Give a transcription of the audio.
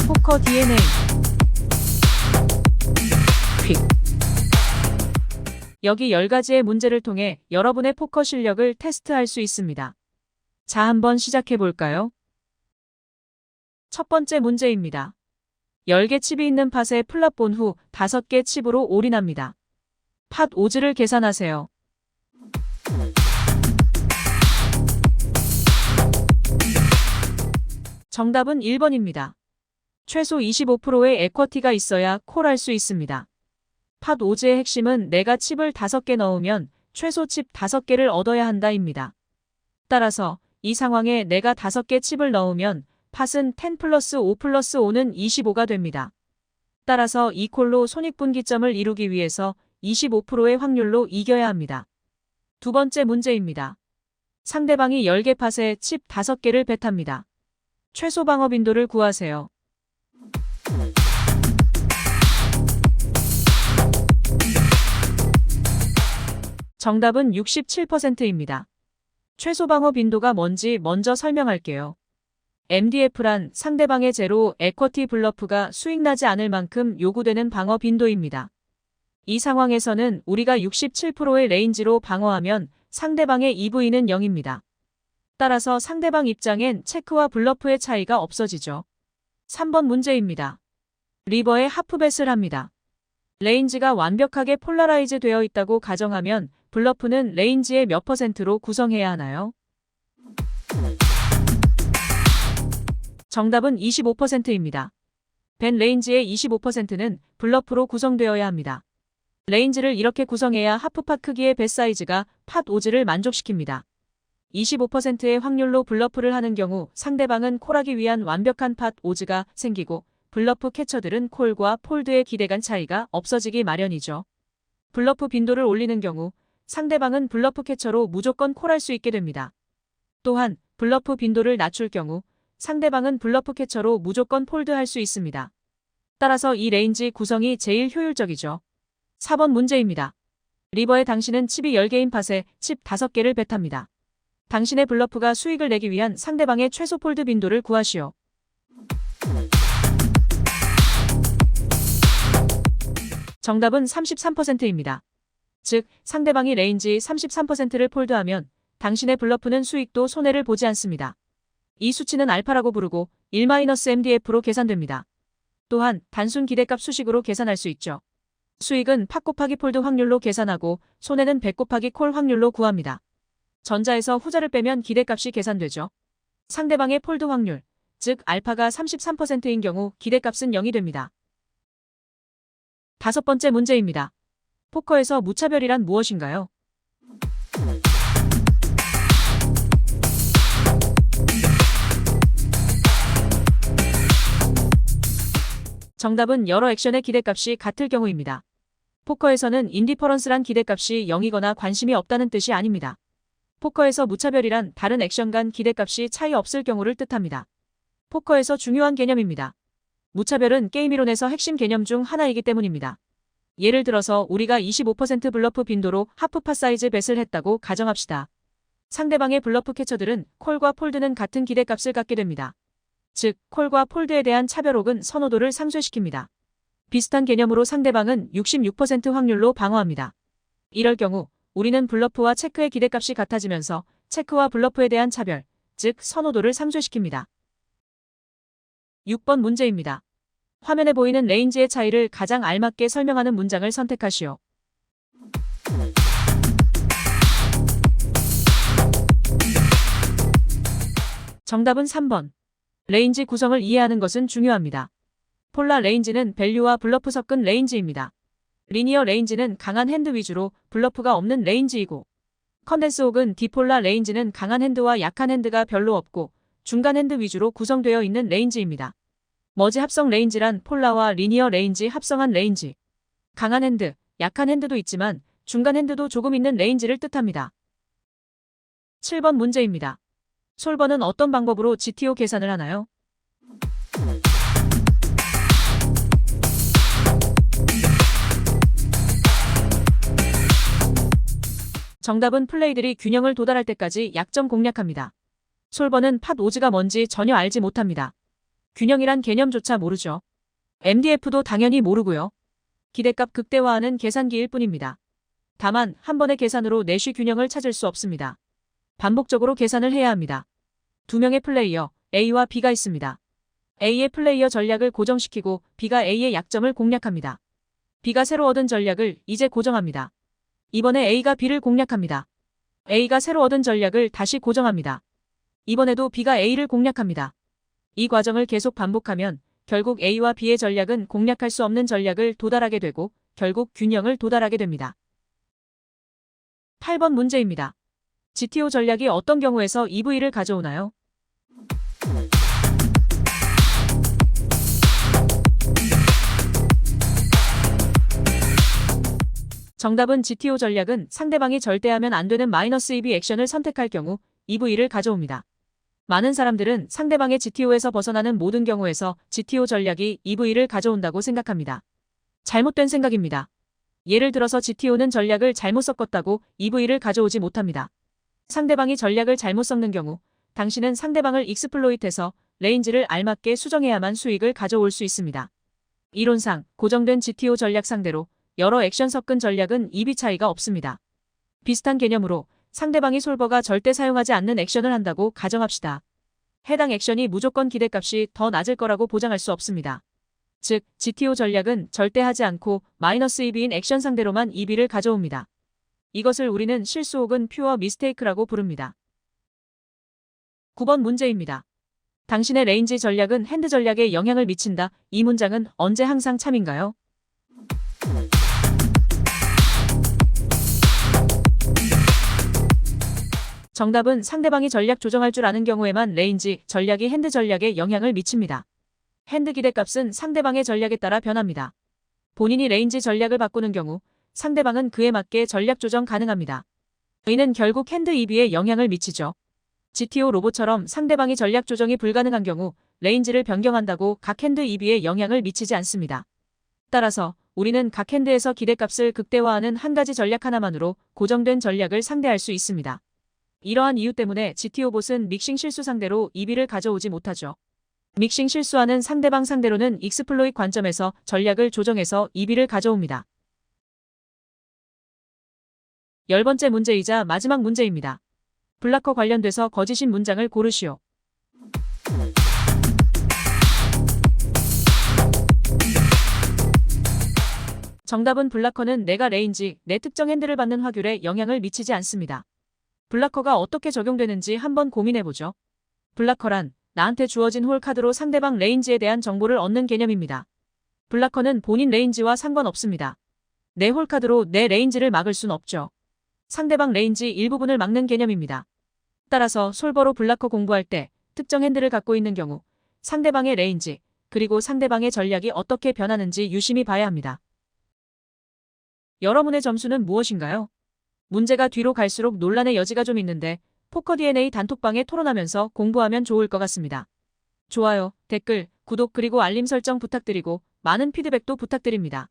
포커 DNA. 퀵. 여기 10가지의 문제를 통해 여러분의 포커 실력을 테스트할 수 있습니다. 자, 한번 시작해 볼까요? 첫 번째 문제입니다. 10개 칩이 있는 팟에 플랍 본 후 5개 칩으로 올인합니다. 팟 오즈를 계산하세요. 정답은 1번입니다. 최소 25%의 에쿼티가 있어야 콜할 수 있습니다. 팟 오즈의 핵심은 내가 칩을 5개 넣으면 최소 칩 5개를 얻어야 한다입니다. 따라서 이 상황에 내가 5개 칩을 넣으면 팟은 10 플러스 5 플러스 5는 25가 됩니다. 따라서 이 콜로 손익분기점을 이루기 위해서 25%의 확률로 이겨야 합니다. 두 번째 문제입니다. 상대방이 10개 팟에 칩 5개를 벳합니다. 최소 방어 빈도를 구하세요. 정답은 67%입니다. 최소 방어 빈도가 뭔지 먼저 설명할게요. MDF란 상대방의 제로 에쿼티 블러프가 수익나지 않을 만큼 요구되는 방어 빈도입니다. 이 상황에서는 우리가 67%의 레인지로 방어하면 상대방의 EV는 0입니다. 따라서 상대방 입장엔 체크와 블러프의 차이가 없어지죠. 3번 문제입니다. 리버에 하프벳을 합니다. 레인지가 완벽하게 폴라라이즈 되어 있다고 가정하면 블러프는 레인지의 몇 %로 구성해야 하나요? 정답은 25%입니다. 벤 레인지의 25%는 블러프로 구성되어야 합니다. 레인지를 이렇게 구성해야 하프팟 크기의 벳 사이즈가 팟 오즈를 만족시킵니다. 25%의 확률로 블러프를 하는 경우 상대방은 콜하기 위한 완벽한 팟 오즈가 생기고 블러프 캐쳐들은 콜과 폴드의 기대간 차이가 없어지기 마련이죠. 블러프 빈도를 올리는 경우 상대방은 블러프 캐쳐로 무조건 콜할 수 있게 됩니다. 또한 블러프 빈도를 낮출 경우 상대방은 블러프 캐쳐로 무조건 폴드할 수 있습니다. 따라서 이 레인지 구성이 제일 효율적이죠. 4번 문제입니다. 리버에 당신은 칩이 10개인 팟에 칩 5개를 벳합니다. 당신의 블러프가 수익을 내기 위한 상대방의 최소 폴드 빈도를 구하시오. 정답은 33%입니다. 즉, 상대방이 레인지 33%를 폴드하면 당신의 블러프는 수익도 손해를 보지 않습니다. 이 수치는 알파라고 부르고 1-MDF로 계산됩니다. 또한 단순 기대값 수식으로 계산할 수 있죠. 수익은 팟 곱하기 폴드 확률로 계산하고 손해는 100 곱하기 콜 확률로 구합니다. 전자에서 후자를 빼면 기대값이 계산되죠. 상대방의 폴드 확률, 즉 알파가 33%인 경우 기대값은 0이 됩니다. 다섯 번째 문제입니다. 포커에서 무차별이란 무엇인가요? 정답은 여러 액션의 기대값이 같을 경우입니다. 포커에서는 인디퍼런스란 기대값이 0이거나 관심이 없다는 뜻이 아닙니다. 포커에서 무차별이란 다른 액션 간 기대값이 차이 없을 경우를 뜻합니다. 포커에서 중요한 개념입니다. 무차별은 게임 이론에서 핵심 개념 중 하나이기 때문입니다. 예를 들어서 우리가 25% 블러프 빈도로 하프팟 사이즈 벳을 했다고 가정합시다. 상대방의 블러프 캐쳐들은 콜과 폴드는 같은 기대값을 갖게 됩니다. 즉, 콜과 폴드에 대한 차별 혹은 선호도를 상쇄시킵니다. 비슷한 개념으로 상대방은 66% 확률로 방어합니다. 이럴 경우 우리는 블러프와 체크의 기대값이 같아지면서 체크와 블러프에 대한 차별, 즉 선호도를 상쇄시킵니다. 6번 문제입니다. 화면에 보이는 레인지의 차이를 가장 알맞게 설명하는 문장을 선택하시오. 정답은 3번. 레인지 구성을 이해하는 것은 중요합니다. 폴라 레인지는 밸류와 블러프 섞은 레인지입니다. 리니어 레인지는 강한 핸드 위주로 블러프가 없는 레인지이고, 컨덴스 혹은 디폴라 레인지는 강한 핸드와 약한 핸드가 별로 없고 중간 핸드 위주로 구성되어 있는 레인지입니다. 머지 합성 레인지란 폴라와 리니어 레인지 합성한 레인지. 강한 핸드, 약한 핸드도 있지만 중간 핸드도 조금 있는 레인지를 뜻합니다. 7번 문제입니다. 솔버는 어떤 방법으로 GTO 계산을 하나요? 정답은 플레이들이 균형을 도달할 때까지 약점 공략합니다. 솔버는 팟 오즈가 뭔지 전혀 알지 못합니다. 균형이란 개념조차 모르죠. MDF도 당연히 모르고요. 기대값 극대화하는 계산기일 뿐입니다. 다만 한 번의 계산으로 내쉬 균형을 찾을 수 없습니다. 반복적으로 계산을 해야 합니다. 두 명의 플레이어 A와 B가 있습니다. A의 플레이어 전략을 고정시키고 B가 A의 약점을 공략합니다. B가 새로 얻은 전략을 이제 고정합니다. 이번에 A가 B를 공략합니다. A가 새로 얻은 전략을 다시 고정합니다. 이번에도 B가 A를 공략합니다. 이 과정을 계속 반복하면 결국 A와 B의 전략은 공략할 수 없는 전략을 도달하게 되고 결국 균형을 도달하게 됩니다. 8번 문제입니다. GTO 전략이 어떤 경우에서 EV를 가져오나요? 정답은 GTO 전략은 상대방이 절대하면 안 되는 마이너스 EV 액션을 선택할 경우 EV를 가져옵니다. 많은 사람들은 상대방의 GTO에서 벗어나는 모든 경우에서 GTO 전략이 EV를 가져온다고 생각합니다. 잘못된 생각입니다. 예를 들어서 GTO는 전략을 잘못 섞었다고 EV를 가져오지 못합니다. 상대방이 전략을 잘못 섞는 경우 당신은 상대방을 익스플로이트해서 레인지를 알맞게 수정해야만 수익을 가져올 수 있습니다. 이론상 고정된 GTO 전략 상대로 여러 액션 섞은 전략은 EV 차이가 없습니다. 비슷한 개념으로 상대방이 솔버가 절대 사용하지 않는 액션을 한다고 가정합시다. 해당 액션이 무조건 기대값이 더 낮을 거라고 보장할 수 없습니다. 즉, GTO 전략은 절대 하지 않고 마이너스 EV인 액션 상대로만 EV를 가져옵니다. 이것을 우리는 실수 혹은 퓨어 미스테이크라고 부릅니다. 9번 문제입니다. 당신의 레인지 전략은 핸드 전략에 영향을 미친다. 이 문장은 언제 항상 참인가요? 정답은 상대방이 전략 조정할 줄 아는 경우에만 레인지 전략이 핸드 전략에 영향을 미칩니다. 핸드 기대값은 상대방의 전략에 따라 변합니다. 본인이 레인지 전략을 바꾸는 경우 상대방은 그에 맞게 전략 조정 가능합니다. 이는 결국 핸드 EV에 영향을 미치죠. GTO 로봇처럼 상대방이 전략 조정이 불가능한 경우 레인지를 변경한다고 각 핸드 EV에 영향을 미치지 않습니다. 따라서 우리는 각 핸드에서 기대값을 극대화하는 한 가지 전략 하나만으로 고정된 전략을 상대할 수 있습니다. 이러한 이유 때문에 GTO 봇은 믹싱 실수 상대로 EV를 가져오지 못하죠. 믹싱 실수하는 상대방 상대로는 익스플로잇 관점에서 전략을 조정해서 EV를 가져옵니다. 10번째 문제이자 마지막 문제입니다. 블라커 관련돼서 거짓인 문장을 고르시오. 정답은 블라커는 내가 레인지, 내 특정 핸드를 받는 확률에 영향을 미치지 않습니다. 블라커가 어떻게 적용되는지 한번 고민해보죠. 블라커란 나한테 주어진 홀 카드로 상대방 레인지에 대한 정보를 얻는 개념입니다. 블라커는 본인 레인지와 상관없습니다. 내 홀 카드로 내 레인지를 막을 순 없죠. 상대방 레인지 일부분을 막는 개념입니다. 따라서 솔버로 블라커 공부할 때 특정 핸드를 갖고 있는 경우 상대방의 레인지 그리고 상대방의 전략이 어떻게 변하는지 유심히 봐야 합니다. 여러분의 점수는 무엇인가요? 문제가 뒤로 갈수록 논란의 여지가 좀 있는데 포커 DNA 단톡방에 토론하면서 공부하면 좋을 것 같습니다. 좋아요, 댓글, 구독 그리고 알림 설정 부탁드리고 많은 피드백도 부탁드립니다.